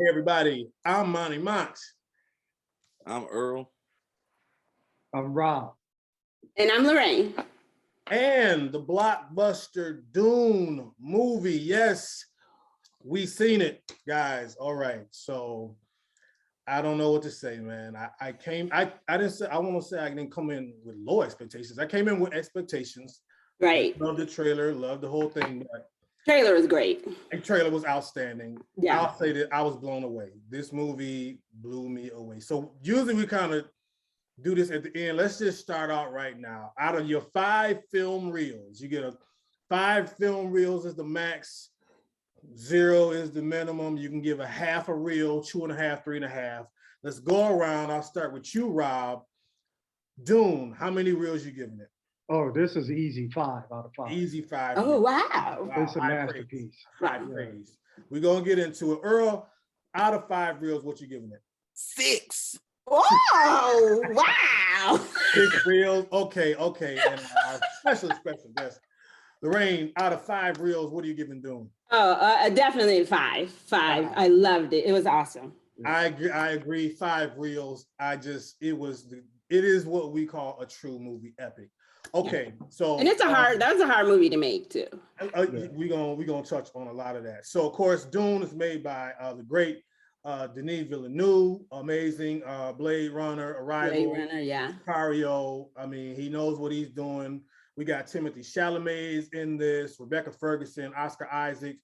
Hey everybody, I'm Monty Monks. I'm Earl. I'm Rob. And I'm Lorraine. And the blockbuster Dune movie. Yes, we seen it, guys. All right. So I don't know what to say, man. I didn't say, I want to say I didn't come in with low expectations. I came in with expectations. Right. Love the trailer, love the whole thing. Trailer was great. The trailer was outstanding. Yeah. I'll say that I was blown away. This movie blew me away. So usually we kind of do this at the end. Let's just start out right now. Out of your 5 film reels, you get 5 film reels is the max, 0 is the minimum. You can give a half a reel, 2.5, 3.5. Let's go around. I'll start with you, Rob. Dune, how many reels you giving it? Oh, this is easy 5 out of 5. Easy 5. Oh, wow. It's a masterpiece. High praise. We're gonna get into it. Earl, out of 5 reels, what you giving it? 6. Oh, wow. 6 reels. Okay. And special guest. Lorraine, out of 5 reels, what are you giving Dune? Oh, definitely 5. 5. I loved it. It was awesome. I agree. 5 reels. It is what we call a true movie epic. Okay, so and that was a hard movie to make too. We're gonna touch on a lot of that. So of course, Dune is made by the great Denis Villeneuve, amazing Blade Runner, Arrival, Sicario. I mean, he knows what he's doing. We got Timothée Chalamet's in this, Rebecca Ferguson, Oscar Isaac,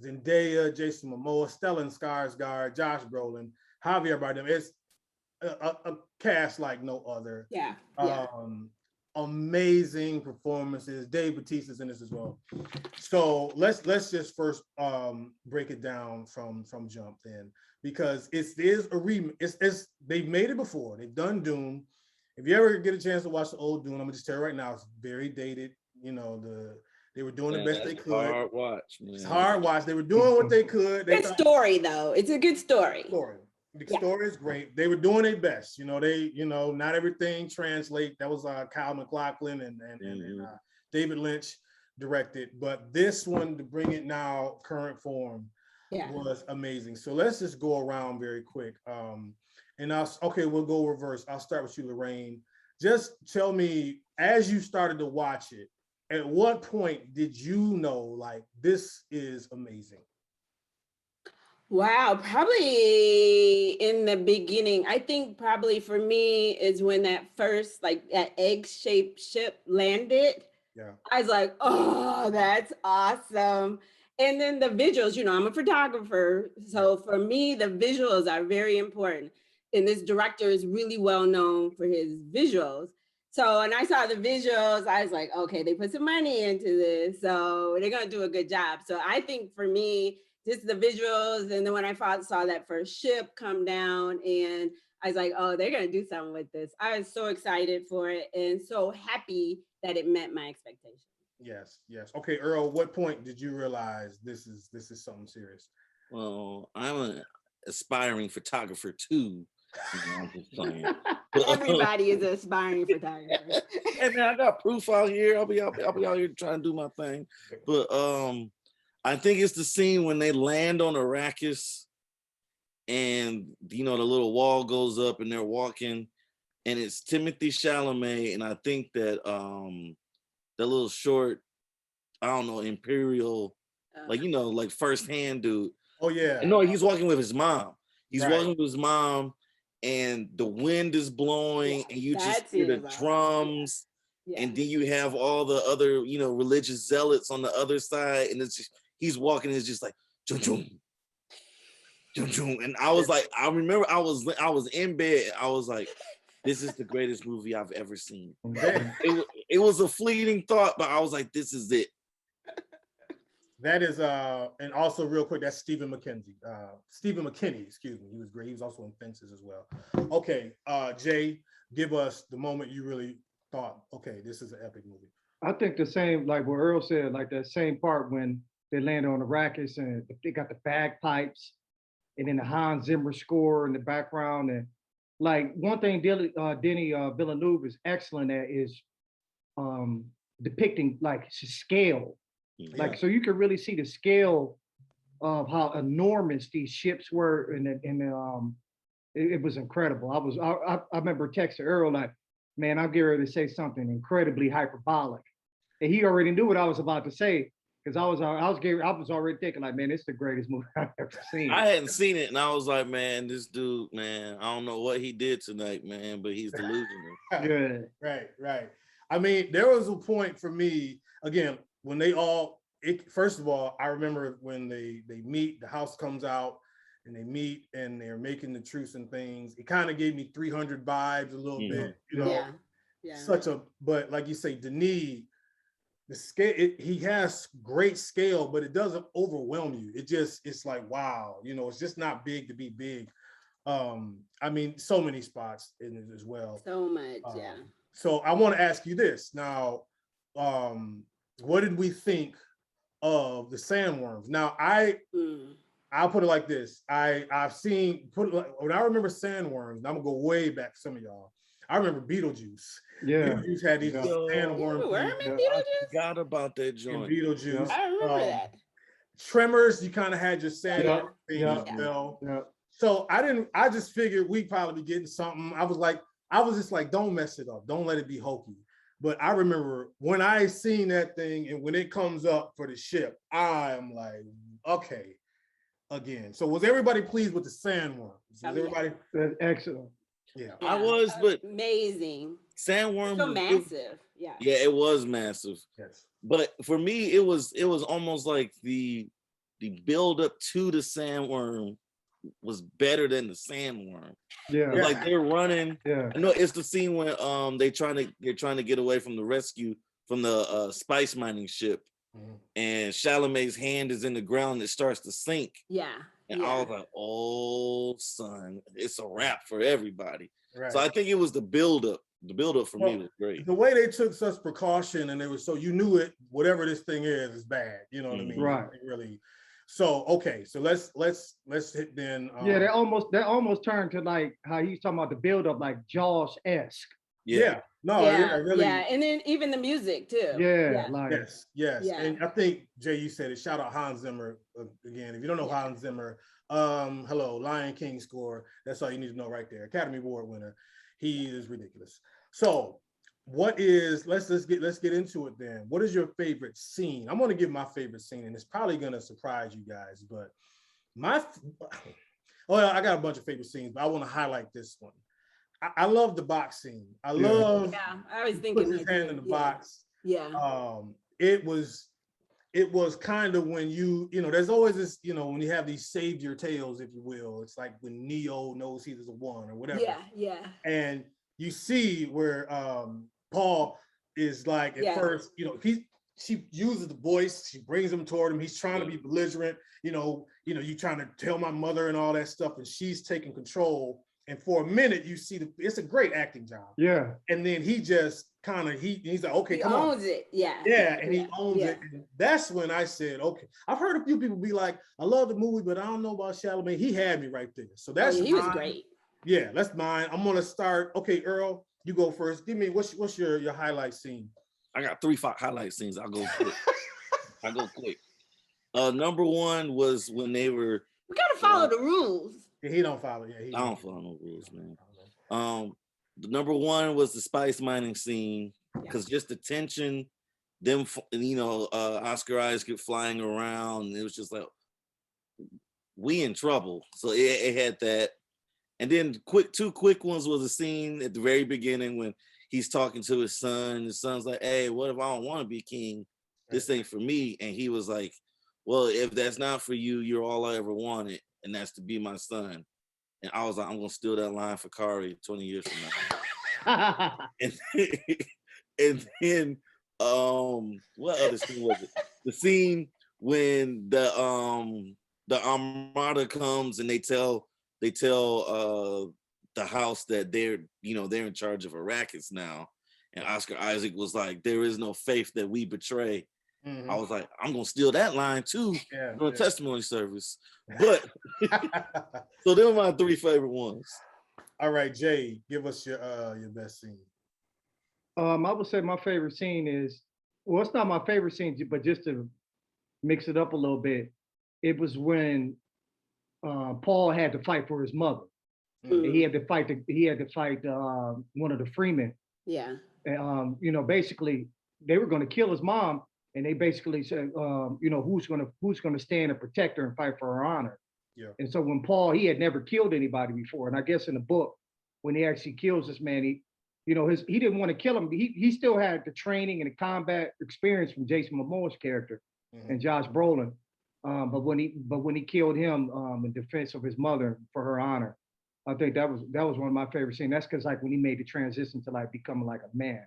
Zendaya, Jason Momoa, Stellan Skarsgård, Josh Brolin, Javier Bardem. It's a cast like no other. Yeah. Amazing performances. Dave Bautista's in this as well. So let's just first break it down from jump then, because there's a remake. They've made it before. They've done Dune. If you ever get a chance to watch the old Dune, I'm gonna just tell you right now, it's very dated. You know, they were doing the best they could. Hard watch, man. It's hard watch. They were doing what they could. Good story though. It's a good story. The story is great. They were doing their best. Not everything translate. That was Kyle MacLachlan and David Lynch directed. But this one, to bring it now current form, was amazing. So let's just go around very quick. We'll go reverse. I'll start with you, Lorraine. Just tell me, as you started to watch it, at what point did you know, like, this is amazing? Wow, probably in the beginning. I think probably for me is when that first, like, that egg-shaped ship landed. Yeah. I was like, oh, that's awesome. And then the visuals, I'm a photographer. So for me, the visuals are very important. And this director is really well known for his visuals. So when I saw the visuals, I was like, okay, they put some money into this. So they're going to do a good job. So I think for me, just the visuals. And then when I saw that first ship come down, and I was like, oh, they're going to do something with this. I was so excited for it and so happy that it met my expectations. Yes. Okay, Earl, what point did you realize this is something serious? Well, I'm an aspiring photographer too. I'm just playing. Everybody is an aspiring photographer. Hey man, I got proof out here. I'll be out here trying to do my thing. But I think it's the scene when they land on Arrakis and the little wall goes up and they're walking, and it's Timothée Chalamet, and I think that the little short, I don't know, Imperial, like first hand dude. Oh yeah. No, he's walking with his mom. He's walking with his mom, and the wind is blowing, and you just hear the drums, and then you have all the other, religious zealots on the other side, and it's just, he's walking, and it's just like jum jum, jum jum, and I was like, I remember I was in bed, I was like, this is the greatest movie I've ever seen. It was a fleeting thought, but I was like, this is it. That is, and also real quick, that's Stephen McKinney, excuse me. He was great. He was also in Fences as well. Okay, Jay, give us the moment you really thought, okay, this is an epic movie. I think the same, like what Earl said, like that same part when they land on Arrakis and they got the bagpipes and then the Hans Zimmer score in the background. And like one thing Denis Villeneuve is excellent at is depicting like scale. Like, so you can really see the scale of how enormous these ships were, it was incredible. I remember texting Earl like, man, I'm getting ready to say something incredibly hyperbolic, and he already knew what I was about to say because I was already thinking like, man, it's the greatest movie I've ever seen. I hadn't seen it, and I was like, man, this dude, man, I don't know what he did tonight, man, but he's delusional. Yeah. Right. I mean, there was a point for me, again, when first of all, I remember when they meet, the house comes out, and they meet, and they're making the truce and things. It kind of gave me 300 vibes a little bit, you know. Yeah. But like you say, Denis, the scale, he has great scale, but it doesn't overwhelm you. It's like, wow, you know, it's just not big to be big. I mean, so many spots in it as well. So much, yeah. So I want to ask you this now. What did we think of the sandworms? Now, I'll put it like this. I've seen when I remember sandworms, and I'm gonna go way back, some of y'all. I remember Beetlejuice. Yeah. Beetlejuice had these sandworm. I forgot about that joint. Beetlejuice. I remember that. Tremors, you kind of had your sandworm thing as well. Yeah. So I just figured we'd probably be getting something. I was just like, don't mess it up. Don't let it be hokey. But I remember when I seen that thing, and when it comes up for the ship, I'm like, okay, again. So was everybody pleased with the sandworms? Was everybody? That's excellent. Yeah. I was, but amazing. sandworm So massive. Yeah, it was massive. Yes. But for me, it was almost like the build up to the sandworm was better than the sandworm. Yeah. Like they're running. Yeah. I know it's the scene when they're trying to get away from the rescue from the spice mining ship, and Chalamet's hand is in the ground and it starts to sink. Yeah. And I was like, oh son, it's a wrap for everybody. Right. So I think it was the build up. The build up for me was great. The way they took such precaution, and it was so you knew it, whatever this thing is bad. You know what I mean? Right. Really. So okay, so let's hit then. Yeah, they almost turned to like how he's talking about the build up, like Jaws-esque. Yeah. No, really. Yeah, and then even the music too. Yeah. Like yes. Yeah. And I think Jay, you said it. Shout out Hans Zimmer again. If you don't know Hans Zimmer, hello, Lion King score. That's all you need to know right there. Academy Award winner. He is ridiculous. So let's get into it then. What is your favorite scene? I'm going to give my favorite scene, and it's probably going to surprise you guys, but I got a bunch of favorite scenes, but I want to highlight this one. I love the box scene. I love. Yeah, I was thinking his hand in the box. Yeah. It was kind of when you know, there's always this, you know, when you have these savior tales, if you will. It's like when Neo knows he's the one or whatever. Yeah. And you see where Paul is like at first, you know, she uses the voice, she brings him toward him. He's trying to be belligerent, you know, you trying to tell my mother and all that stuff, and she's taking control. And for a minute, you see it's a great acting job. Yeah. And then he just kind of he's like, okay, come on. He owns it. Yeah. Yeah, and he owns it. And that's when I said, okay. I've heard a few people be like, I love the movie, but I don't know about Chalamet. He had me right there. So that's he was great. Yeah, that's mine. I'm gonna start. Okay, Earl, you go first. Give me what's your highlight scene? I got 3 highlight scenes. I'll go quick. Number one was when they were. We gotta follow the rules. Yeah, he don't follow. Yeah, I don't follow no rules, man. The number one was the spice mining scene, because just the tension, them, you know, Oscar Isaac flying around, and it was just like, we in trouble. So it had that. And then two quick ones was a scene at the very beginning when he's talking to his son. His son's like, hey, what if I don't want to be king? This ain't for me. And he was like, well, if that's not for you, you're all I ever wanted, and that's to be my son. And I was like, I'm gonna steal that line for Kari 20 years from now. and then what other scene was it? The scene when the Armada comes and they tell the house that they're in charge of Arrakis now. And Oscar Isaac was like, there is no faith that we betray. Mm-hmm. I was like, I'm gonna steal that line too on a testimony service. But so them are my 3 favorite ones. All right, Jay, give us your best scene. I would say my favorite scene is, well, it's not my favorite scene, but just to mix it up a little bit, it was when Paul had to fight for his mother. Mm. He had to fight one of the freemen. Yeah. And basically they were going to kill his mom, and they basically said, who's going to stand and protect her and fight for her honor. Yeah. And so when Paul, he had never killed anybody before, and I guess in the book when he actually kills this man, he didn't want to kill him. He still had the training and the combat experience from Jason Momoa's character and Josh Brolin. But when he killed him in defense of his mother for her honor, I think that was one of my favorite scenes. That's because like when he made the transition to like becoming like a man.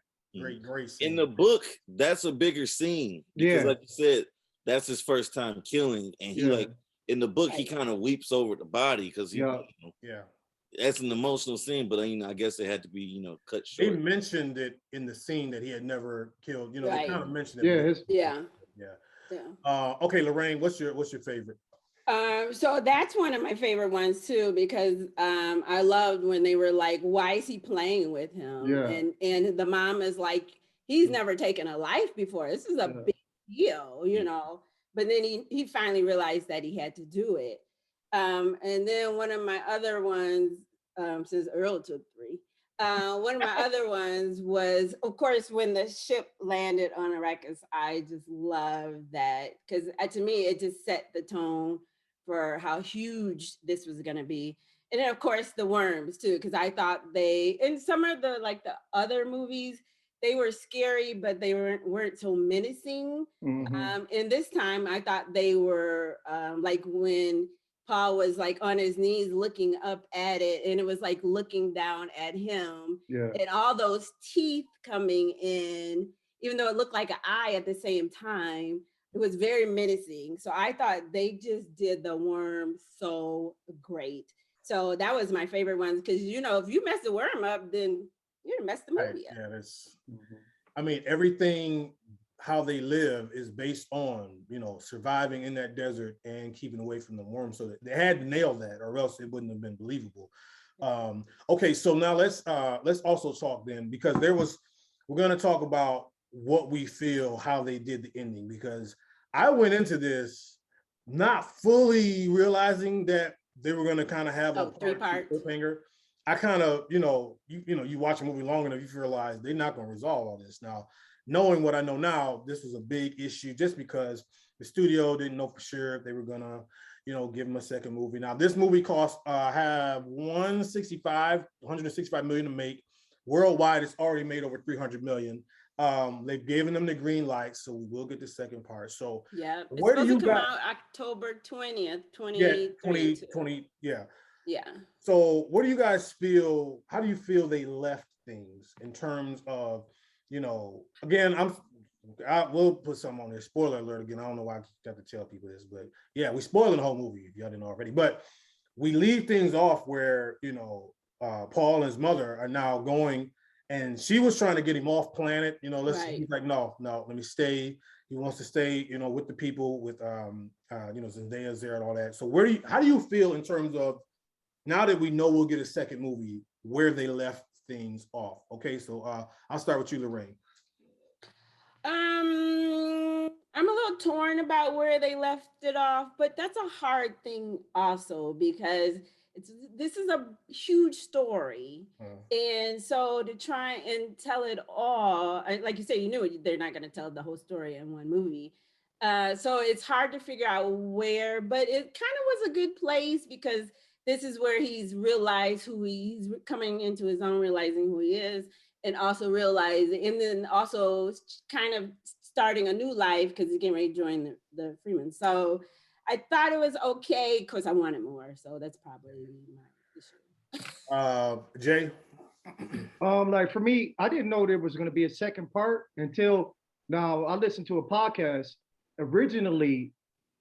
Great scene. In the book, that's a bigger scene because, like you said, that's his first time killing, and he like in the book he kind of weeps over the body because that's an emotional scene. But I guess it had to be cut short. They mentioned it in the scene that he had never killed. They kind of mentioned it. Yeah. Okay, Lorraine, what's your favorite? So that's one of my favorite ones too, because I loved when they were like, why is he playing with him? Yeah. And the mom is like, he's never taken a life before. This is a big deal, But then he finally realized that he had to do it. And then one of my other ones, since Earl took three, one of my other ones was, of course, when the ship landed on Arrakis. I just love that because to me, it just set the tone for how huge this was going to be. And then of course the worms too, because I thought in some of the other movies, they were scary, but they weren't so menacing. And this time I thought they were like when Paul was like on his knees looking up at it, and it was like looking down at him, and all those teeth coming in, even though it looked like an eye at the same time. It was very menacing. So I thought they just did the worm so great. So that was my favorite ones because, if you mess the worm up, then you mess the movie up. Yeah, that's, I mean, everything, how they live is based on, surviving in that desert and keeping away from the worm. So they had to nail that or else it wouldn't have been believable. Okay, so now let's also talk then, because we're going to talk about what we feel, how they did the ending, because I went into this not fully realizing that they were going to kind of have a three-part cliffhanger. I kind of, you watch a movie long enough, you realize they're not going to resolve all this. Now, knowing what I know now, this was a big issue just because the studio didn't know for sure if they were going to, give them a second movie. Now, this movie cost have 165 million to make. Worldwide, it's already made over 300 million. They've given them the green light, so we will get the second part. So where do you come out October 20th, 2020? Yeah. So what do you guys feel? How do you feel they left things in terms of, again, I will put something on there. Spoiler alert again. I don't know why I have to tell people this, but yeah, we spoiling the whole movie if y'all didn't already. But we leave things off where Paul and his mother are now going, and she was trying to get him off planet. He's like, no, let me stay. He wants to stay, with the people, with Zendaya's there and all that. So how do you feel in terms of now that we know we'll get a second movie, where they left things off? Okay, so I'll start with you, Lorraine. I'm a little torn about where they left it off, but that's a hard thing also because this is a huge story. And so to try and tell it all, like you say, they're not going to tell the whole story in one movie. So it's hard to figure out where, but it kind of was a good place because this is where he's realized he's coming into his own, realizing who he is, and also realizing, and then also kind of starting a new life because he's getting ready to join the Freemen. So I thought it was okay because I wanted more. So that's probably my issue. Jay? Like for me, I didn't know there was going to be a second part until now. I listened to a podcast. Originally,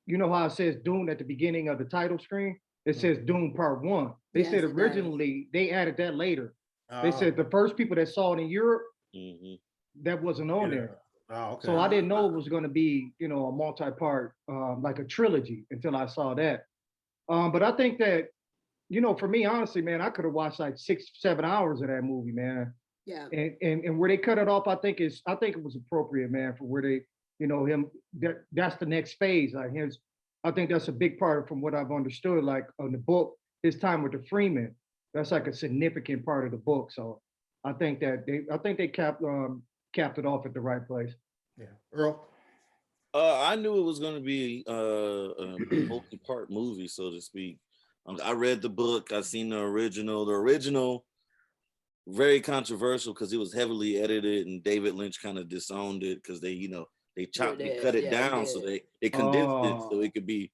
you know how it says Dune at the beginning of the title screen? It says Dune Part 1. They said originally they added that later. They said the first people that saw it in Europe, that wasn't on there. Oh, okay. So I didn't know it was going to be, a multi-part, like a trilogy until I saw that. But I think that, for me, honestly, man, I could have watched like 6-7 hours of that movie, man. Yeah. And where they cut it off, I think it was appropriate, man, for where they, that's the next phase. Like I think that's a big part from what I've understood. Like on the book, his time with the Freeman, that's like a significant part of the book. So I think they capped it off at the right place. Yeah, Earl. I knew it was going to be a multi-part movie, so to speak. I read the book. I seen the original. The original, very controversial because it was heavily edited, and David Lynch kind of disowned it because they cut it down, so they condensed it so it could be,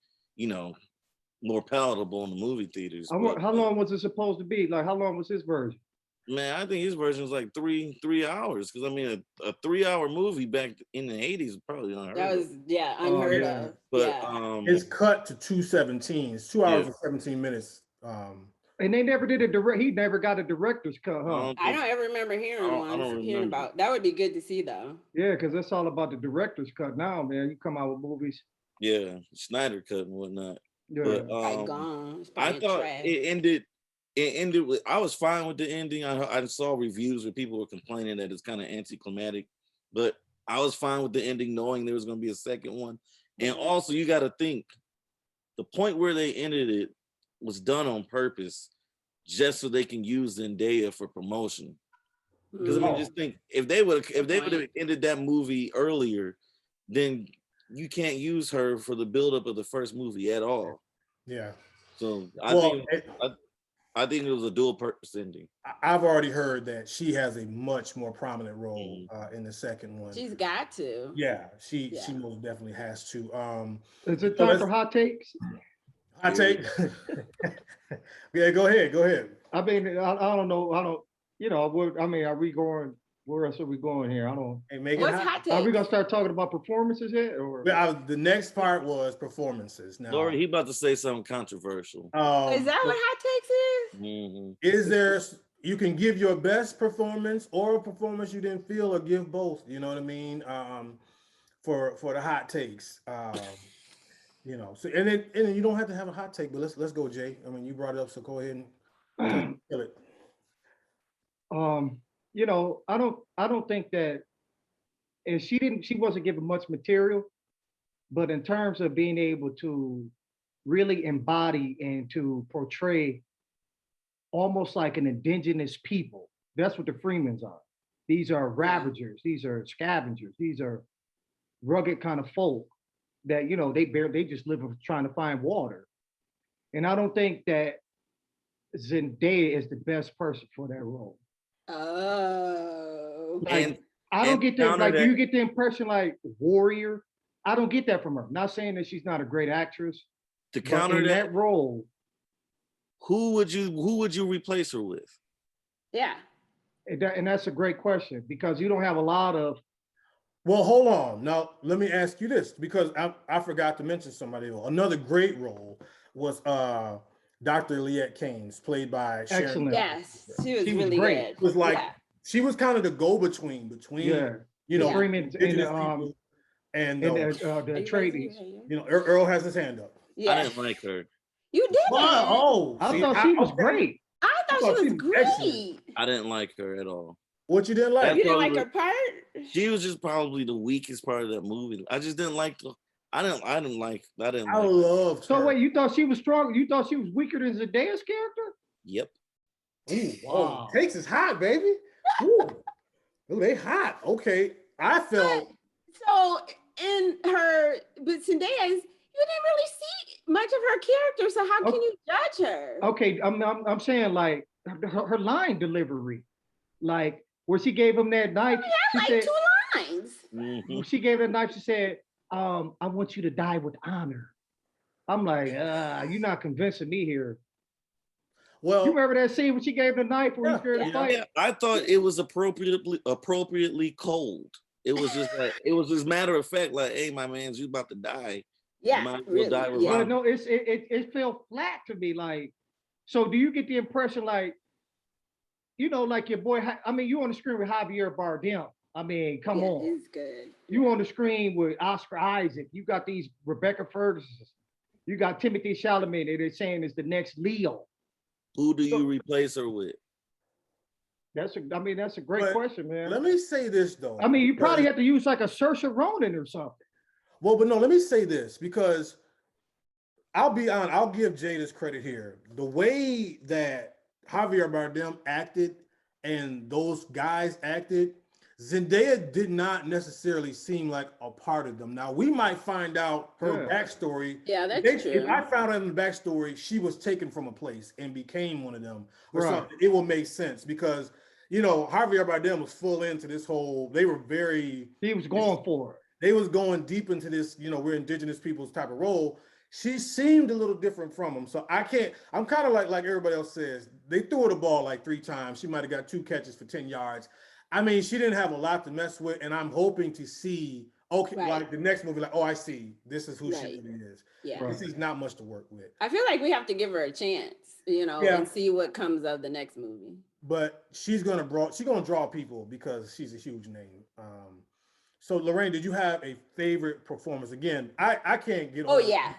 more palatable in the movie theaters. How long was it supposed to be? Like, how long was his version? Man, I think his version was like three hours. Because I mean, a 3-hour movie back in the 80s was probably unheard of. Unheard of. But it's cut to 2:17. It's 2 hours and 17 minutes. And they never did he never got a director's cut, huh? I don't ever remember hearing about. That would be good to see though. Yeah, because that's all about the director's cut now, man. You come out with movies. Yeah, Snyder cut and whatnot. Yeah. But I thought it ended with, I was fine with the ending. I saw reviews where people were complaining that it's kind of anticlimactic, but I was fine with the ending knowing there was going to be a second one. And also you got to think the point where they ended it was done on purpose just so they can use Zendaya for promotion. Because I mean, just think if they would have ended that movie earlier, then you can't use her for the buildup of the first movie at all. Yeah. So I think it was a dual purpose ending. I've already heard that she has a much more prominent role in the second one. She's got to. Yeah, she most definitely has to. Is it time for hot takes? Hot take? Yeah, go ahead. I mean, I don't know. Are we going? Where else are we going here? I don't. Hey, what's hot take? Are we gonna start talking about performances yet? Or the next part was performances. Now, Lori, he about to say something controversial. Is that what hot takes is? Mm-hmm. Is there? You can give your best performance or a performance you didn't feel, or give both. You know what I mean? For the hot takes. So and then you don't have to have a hot take, but let's go, Jay. I mean, you brought it up, so go ahead and kill it. I don't think that, and she wasn't given much material, but in terms of being able to really embody and to portray almost like an indigenous people, that's what the Freemans are. These are ravagers, these are scavengers, these are rugged kind of folk that, they just live trying to find water. And I don't think that Zendaya is the best person for that role. Oh. I don't get that. Like, do you get the impression like warrior? I don't get that from her. Not saying that she's not a great actress. To counter that role, who would you replace her with? Yeah. And that's a great question because you don't have a lot of. Well, hold on. Now, let me ask you this because I forgot to mention somebody else. Another great role was Dr. Liette Keynes, played by Sharon. Excellent. Yes, she was really great. good. It was like she was kind of the go-between Freeman and the tradies. Earl has his hand up. Yeah. I didn't like her. You did. I thought she was great. I thought she was great. Excellent. I didn't like her at all. What you didn't like? You didn't like her part? She was just probably the weakest part of that movie. I just didn't like I loved her. So wait, you thought she was strong? You thought she was weaker than Zendaya's character? Yep. Ooh, wow. Takes is hot, baby. Ooh, they hot. Okay. I felt so in her, but Zendaya's, you didn't really see much of her character, so how can you judge her? Okay, I'm saying like her line delivery, like where she gave him that knife. She had 2 lines. Mm-hmm. She gave him that knife. She said, "I want you to die with honor." I'm like, you're not convincing me here. Well, you remember that scene when she gave the knife when he was ready to fight? Yeah, I thought it was appropriately cold. It was just like it was just matter of fact, like, hey, my man's you about to die. Yeah, really. But no, it felt flat to me. Like, so do you get the impression like, like your boy? I mean, you on the screen with Javier Bardem. I mean, come on, he's good. You on the screen with Oscar Isaac. You got these Rebecca Ferguson. You got Timothy Chalamet. They're saying is the next Leo. Who do you replace her with? That's a great question, man. Let me say this though. I mean, you probably have to use like a Saoirse Ronan or something. Well, but no, let me say this because I'll be honest. I'll give Jay this credit here. The way that Javier Bardem acted and those guys acted, Zendaya did not necessarily seem like a part of them. Now we might find out her backstory. Yeah, that's true. If I found out in the backstory she was taken from a place and became one of them or something, it will make sense because Javier Bardem was full into this whole. They were very. He was going for it. They was going deep into this. We're indigenous peoples type of role. She seemed a little different from him. So I'm kind of like everybody else says, they threw her the ball like 3 times. She might have got 2 catches for 10 yards. I mean, she didn't have a lot to mess with. And I'm hoping to see, like the next movie, like, oh, I see. This is who she really is. Yeah. This is not much to work with. I feel like we have to give her a chance, and see what comes of the next movie. But she's gonna draw people because she's a huge name. So Lorraine, did you have a favorite performance? Again, I can't get. Oh yeah,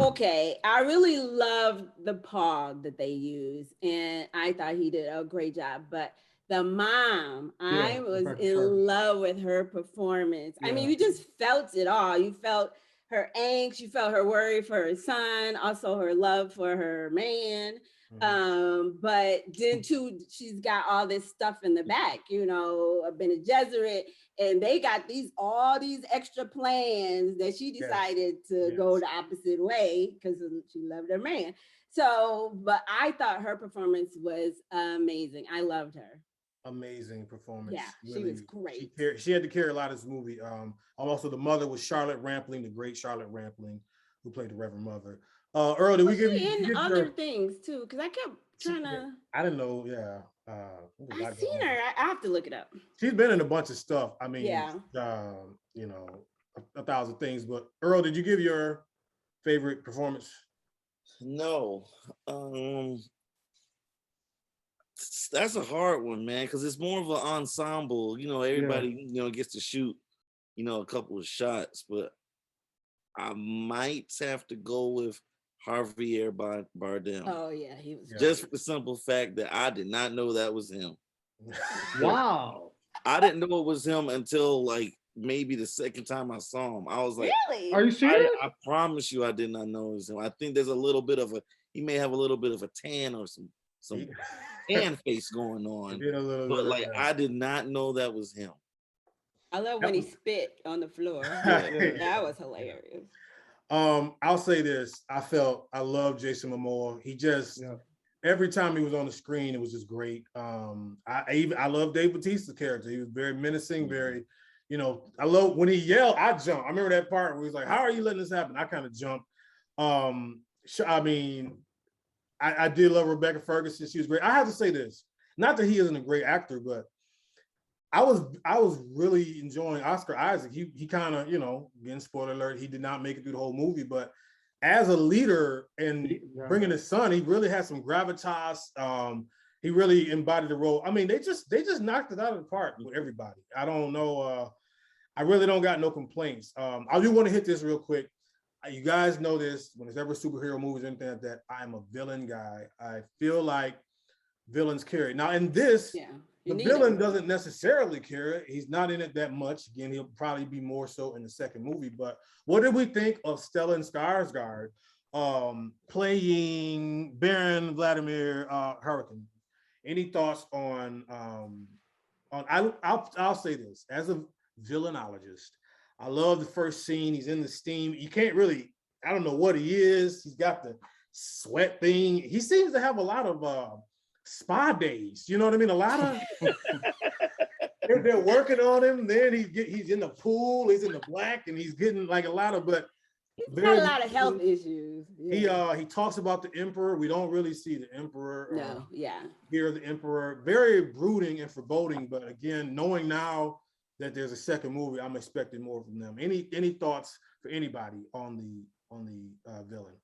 okay. I really loved the Paul that they used, and I thought he did a great job. But the mom, I was in love with her performance. Yeah. I mean, you just felt it all. You felt her angst, you felt her worry for her son, also her love for her man. But then too, she's got all this stuff in the back, I've been a Jesuit, and they got all these extra plans that she decided to go the opposite way because she loved her man. So, but I thought her performance was amazing. I loved her. Amazing performance. Yeah, really, she was great. She had to carry a lot of this movie. Also, the mother was Charlotte Rampling, the great Charlotte Rampling, who played the Reverend Mother. Earl, did we give you in other things too? Because I kept trying to. I didn't know. Yeah, I've seen her. I have to look it up. She's been in a bunch of stuff. I mean, a thousand things. But Earl, did you give your favorite performance? No. That's a hard one, man, because it's more of an ensemble. Everybody, gets to shoot, a couple of shots, but I might have to go with Javier Bardem. Oh yeah, he was just for the simple fact that I did not know that was him. Wow. I didn't know it was him until like maybe the second time I saw him. I was like, really? Are you serious? I promise you I did not know it was him. I think there's he may have a little bit of a tan or some tan face going on. But like I did not know that was him. I love when he spit on the floor. That was hilarious. I'll say this. I love Jason Momoa. He just every time he was on the screen, it was just great. I love Dave Bautista's character. He was very menacing, very, I love when he yelled, I jumped. I remember that part where he was like, how are you letting this happen? I kind of jumped. I mean, I did love Rebecca Ferguson. She was great. I have to say this, not that he isn't a great actor, but I was really enjoying Oscar Isaac. He kind of, again, spoiler alert, he did not make it through the whole movie, but as a leader and bringing his son, he really had some gravitas. He really embodied the role. I mean, they just knocked it out of the park with everybody. I don't know. I really don't got no complaints. I do want to hit this real quick. You guys know this, when there's ever superhero movies or anything like that, I'm a villain guy. I feel like villains carry. Now in this, the villain doesn't necessarily carry it. He's not in it that much. Again, he'll probably be more so in the second movie. But what did we think of Stellan Skarsgård playing Baron Vladimir Hurricane? Any thoughts on I'll say this, as a villainologist, I love the first scene. He's in the steam. You can't really, I don't know what he is. He's got the sweat thing. He seems to have a lot of spa days. You know what I mean? A lot of they're working on him. Then he's in the pool. He's in the black, and he's getting like a lot of. But he's got a lot of health issues. Yeah. He talks about the emperor. We don't really see the emperor. Hear the emperor. Very brooding and foreboding. But again, knowing now that there's a second movie, I'm expecting more from them. Any thoughts for anybody on the villain?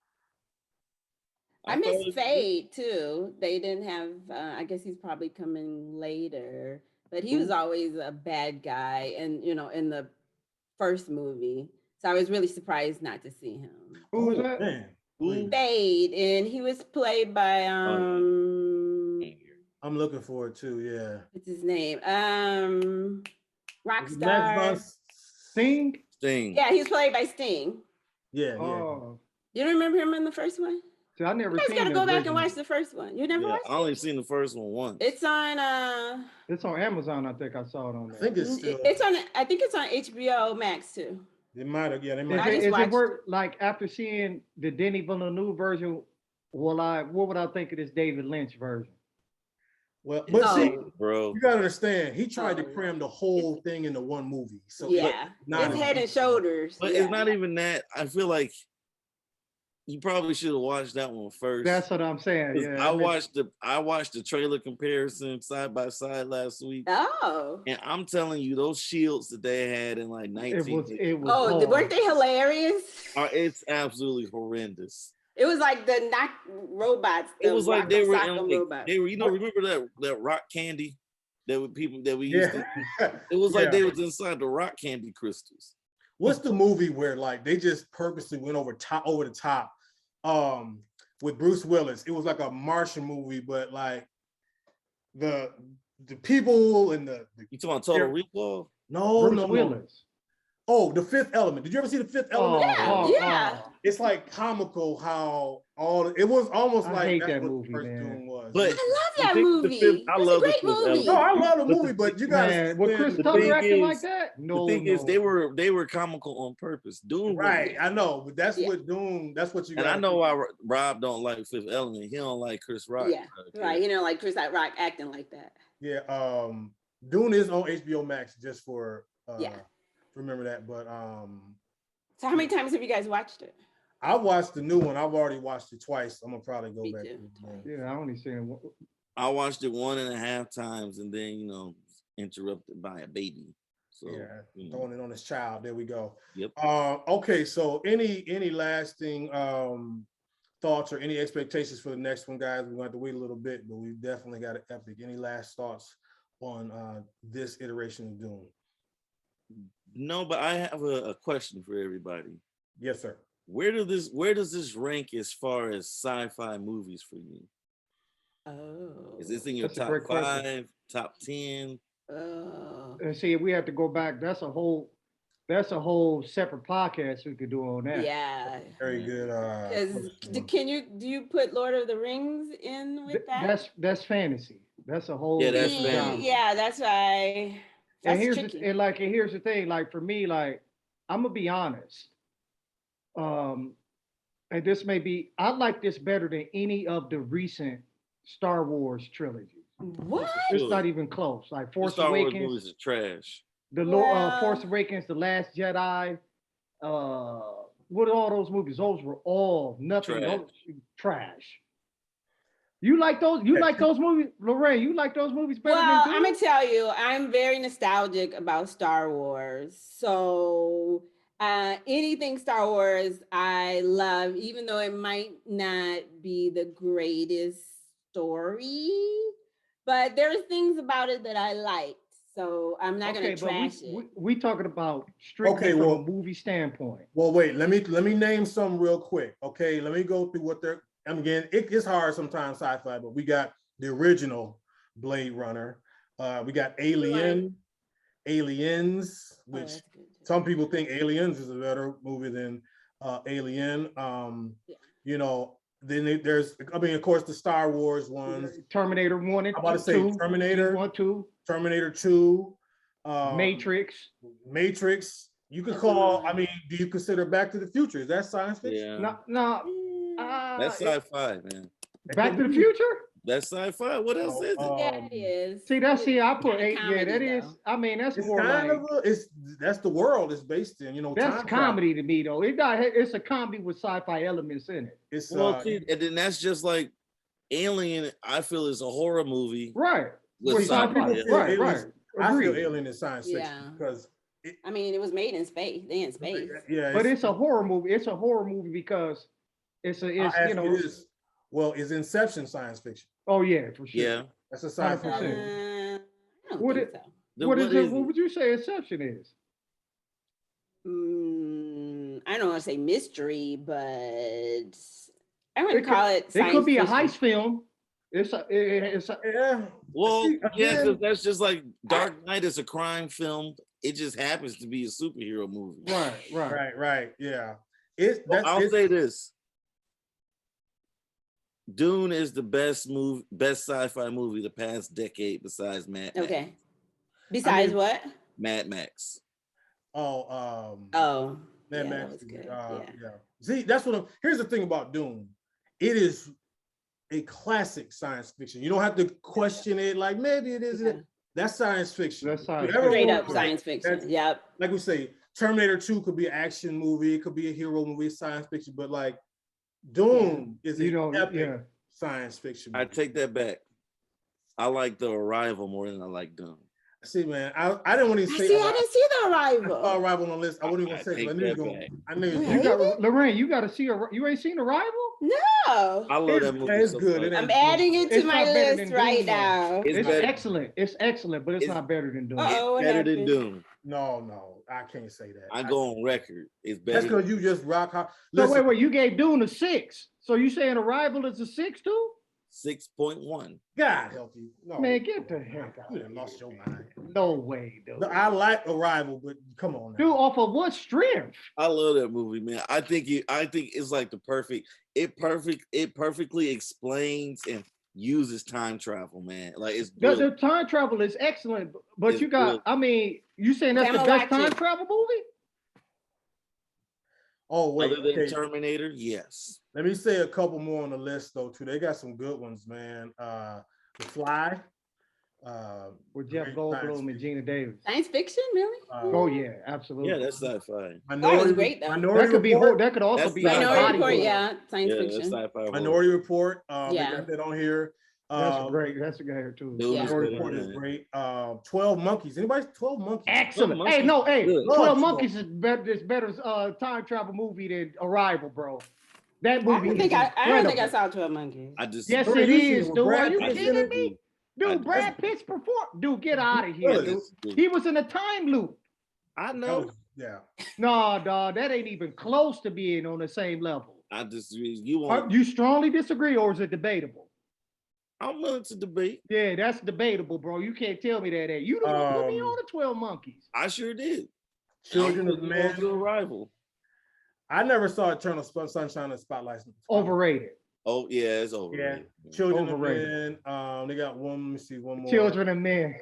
I miss Fade too. They didn't have. I guess he's probably coming later, but he was always a bad guy, and in the first movie. So I was really surprised not to see him. Who was that? Fade, and he was played by I'm looking for it too. Yeah. What's his name? Rockstar. Sting? Sting. Yeah, he's played by Sting. Yeah. You don't remember him in the first one? So I never You guys seen got to the go back and original. watch the first one. You never watched I only seen the first one once. It's on It's on Amazon, I think I saw it on there. I think it's still. It's on. I think it's on HBO Max too. It might have. Yeah, they might. Is it worth, like, after seeing the Denis Villeneuve version? What would I think of this David Lynch version? Well, but see, bro, you gotta understand, he tried to cram the whole thing into one movie. So yeah, it's Head and Shoulders. But it's not even that. I feel like you probably should have watched that one first. That's what I'm saying. Yeah, I watched the trailer comparison side by side last week. Oh, and I'm telling you, those shields that they had in like 19. It was weren't they hilarious? It's absolutely horrendous. It was like the knock robots. It was like they were in, robots. they were, remember that rock candy that we used to. It was like they was inside the rock candy crystals. What's the movie where like they just purposely went over the top with Bruce Willis? It was like a Martian movie, but like the people and the you talking about Total Recall? No, Bruce Willis. Oh, The Fifth Element. Did you ever see The Fifth Element? Yeah. It's like comical how it was almost I like hate that's that what movie, the first man. Dune was. But I love that movie. I love a great movie. No, I love the movie, but you guys. With Chris Tucker acting like that? No. The thing is, they were comical on purpose. Dune, right? I know, but that's what Dune. That's what you. And I know why Rob don't like Fifth Element. He don't like Chris Rock. Yeah, right. You know, like Chris Rock acting like that. Yeah. Dune is on HBO Max, just for remember that. But so how many times have you guys watched it? I watched the new one. I've already watched it twice. I'm gonna probably go back. Yeah, I only seen it. I watched it 1.5 times, and then interrupted by a baby. So throwing it on his child. There we go. Yep. Okay. So any lasting thoughts or any expectations for the next one, guys? We're gonna have to wait a little bit, but we definitely got an epic. Any last thoughts on this iteration of Dune? No, but I have a question for everybody. Yes, sir. Where does this rank as far as sci-fi movies for you? Oh, is this in your top 5, top 10? And see, we have to go back. That's a whole separate podcast we could do on that. Yeah, very good. Do you put Lord of the Rings in with that? That's fantasy. That's a whole. That's fantasy. Yeah, that's why. And here's the thing. Like for me, like I'm gonna be honest. And this may be, I like this better than any of the recent Star Wars trilogies. What? It's not even close. Like Force Star Awakens. Wars movies are trash. The Force Awakens, The Last Jedi. What are all those movies? Those were all nothing. Trash. You like those? You like those movies, Lorraine? You like those movies better than Dune? I'm gonna tell you, I'm very nostalgic about Star Wars. So anything Star Wars, I love, even though it might not be the greatest story, but there's things about it that I liked. So I'm not gonna trash it. We talking about strictly from a movie standpoint. Well, wait. Let me name some real quick. Okay, let me go through what they're. Again, it's hard sometimes sci-fi, but we got the original Blade Runner. We got Aliens, which some people think Aliens is a better movie than Alien. Then there's, of course, the Star Wars ones. Terminator 1 and 2. I'm about to say Terminator 1, 2. Terminator 2. Matrix. You could call, do you consider Back to the Future? Is that science fiction? Yeah. No. That's sci-fi, man. Back to the Future? That's sci-fi. What else is it? Yeah, it is. I put 8. Yeah, that is. That's it's more kind like. That's the world it's based in. That's comedy to me, though. It's a comedy with sci-fi elements in it. And then that's just like Alien. I feel is a horror movie, right? With sci-fi. Right. I feel Alien is science fiction because. It was made in space. They in space. Yeah, but it's a horror movie. It's a horror movie because is Inception science fiction? Oh yeah, for sure. Yeah, that's a sci-fi. What would you say Inception is? I don't want to say mystery, but I wouldn't call it. It could be a heist film. Well, because that's just like Dark Knight is a crime film. It just happens to be a superhero movie. Right. Yeah. I'll say this. Dune is the best sci-fi movie the past decade besides Mad Max. Okay. Besides what? Mad Max. Oh. Mad Max that was good. yeah. See, here's the thing about Dune. It is a classic science fiction. You don't have to question it like maybe it isn't. Yeah. That's science fiction. That's straight up science fiction. Yep. Like we say, Terminator 2 could be an action movie, it could be a hero movie, science fiction, but like Dune is epic science fiction movie. I take that back. I like The Arrival more than I like Dune. See, man, I didn't want to say. I didn't see The Arrival. I saw Arrival on the list. I wouldn't even say. I knew you got Lorraine. You got to see. You ain't seen Arrival? No. I love that movie. It's good. I'm adding it to my list right now. It's excellent. It's excellent, but it's not better than Dune. It's better than Dune. No, I can't say that. I go on record. It's better. That's because you just rock hard. So wait, you gave Dune a 6. So you saying Arrival is a 6 too? 6.1. God help you. No, man, get the heck out. You lost your mind. No way, dude. No, I like Arrival, but come on now. Dude, off of what strength? I love that movie, man. I think it's like it perfectly explains and uses time travel, man. Like it's good. The time travel is excellent, but you got, I mean, you saying that's the best time travel movie? Oh, wait. Other than Terminator, yes. Let me say a couple more on the list, though, too. They got some good ones, man. The Fly. With Jeff Goldblum and Gina Davis. Science fiction, really? Oh, yeah, absolutely. Yeah, that's sci-fi. That was great, though. That could also be Minority Report, yeah. Science fiction. Sci-fi. Minority Report. They got that on here. That's great. That's a good too. Minority Report is great. 12 Monkeys. Anybody? 12 Monkeys. Excellent. 12 Monkeys is better time travel movie than Arrival, bro. That movie. I don't think I saw 12 Monkeys. Yes, it is, dude. Are you kidding me? Dude, Brad Pitt's perform. Dude, get out of here, dude. He was in a time loop. I know. Yeah. No, dog, that ain't even close to being on the same level. I disagree. You strongly disagree, or is it debatable? I'm willing to debate. Yeah, that's debatable, bro. You can't tell me that. You don't put me on the 12 Monkeys. I sure did. Children of Men. Arrival. I never saw Eternal Sunshine of the Spotlight. Overrated. Oh yeah, it's overrated. Yeah. Children of Men. They got one. Let me see one more. Children of Men.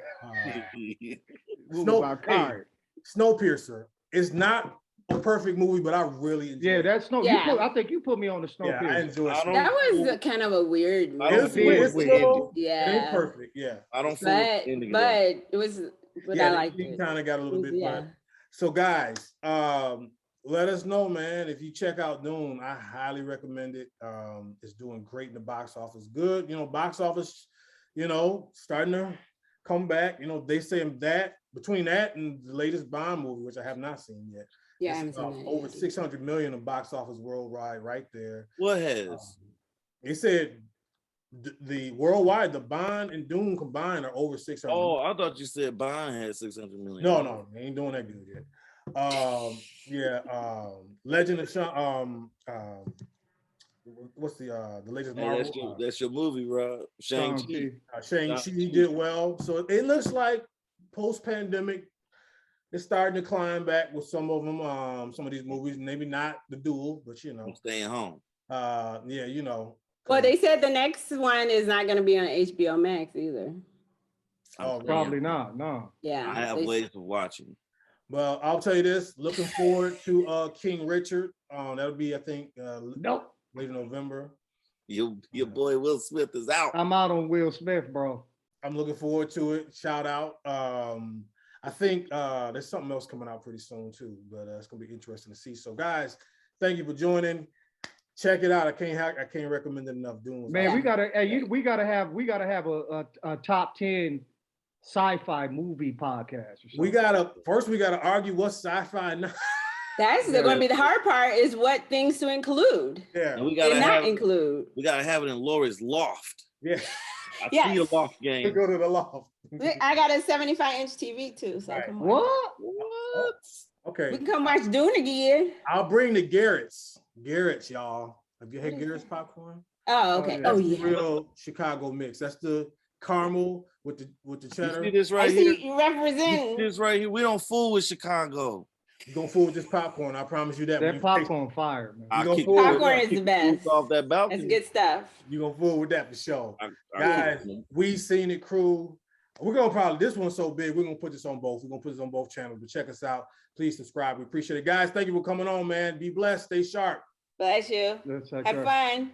Snowpiercer. It's not a perfect movie, but I really enjoyed it. That's I think you put me on the Snowpiercer. Yeah, I enjoyed it. That was kind of a weird movie. It's weird. It ain't perfect. Yeah. I don't but it was. But I liked it. Kind of got a little bit. Yeah. So guys, let us know, man. If you check out Dune, I highly recommend it. It's doing great in the box office. Good, box office, starting to come back. They say that between that and the latest Bond movie, which I have not seen yet. Yeah, I haven't seen that over 600 million in box office worldwide, right there. What has? They said the worldwide, the Bond and Dune combined are over 600. Oh, I thought you said Bond had 600 million. No, they ain't doing that good yet. Legend of what's the latest Marvel? That's your movie, Rob. Shang-Chi. Shang-Chi did well. So it looks like post-pandemic, it's starting to climb back with some of them. Some of these movies, maybe not the duel, but I'm staying home. Well, they said the next one is not going to be on HBO Max either. Oh, probably not. No. Yeah. I have ways of watching. Well, I'll tell you this. Looking forward to King Richard. That'll be, I think, late November. Your boy Will Smith is out. I'm out on Will Smith, bro. I'm looking forward to it. Shout out. I think there's something else coming out pretty soon too, but it's gonna be interesting to see. So, guys, thank you for joining. Check it out. I can't recommend it enough. Dune. Man, we gotta have a top 10 sci-fi movie podcast. We gotta argue what's sci-fi now. That's going to be the hard part, is what things to include. Yeah, and we gotta not include. We gotta have it in Lori's loft. Yeah, I see a loft game. We go to the loft. I got a 75-inch TV too. So come on. What? Okay. We can come watch Dune again. I'll bring the Garrett's, y'all. Have you had Garrett's popcorn? Oh, okay. That's the real Chicago mix. That's the caramel with the cheddar. You see this right here? You represent. this right here. We don't fool with Chicago. You're gonna fool with this popcorn. I promise you that. That popcorn fire, man. Popcorn is the best. Off that balcony. That's good stuff. You're gonna fool with that for sure. Guys, We Seen It crew. We're gonna probably, this one's so big, we're gonna put this on both. We're gonna put this on both channels. But check us out. Please subscribe. We appreciate it. Guys, thank you for coming on, man. Be blessed. Stay sharp. Bless you. Have fun.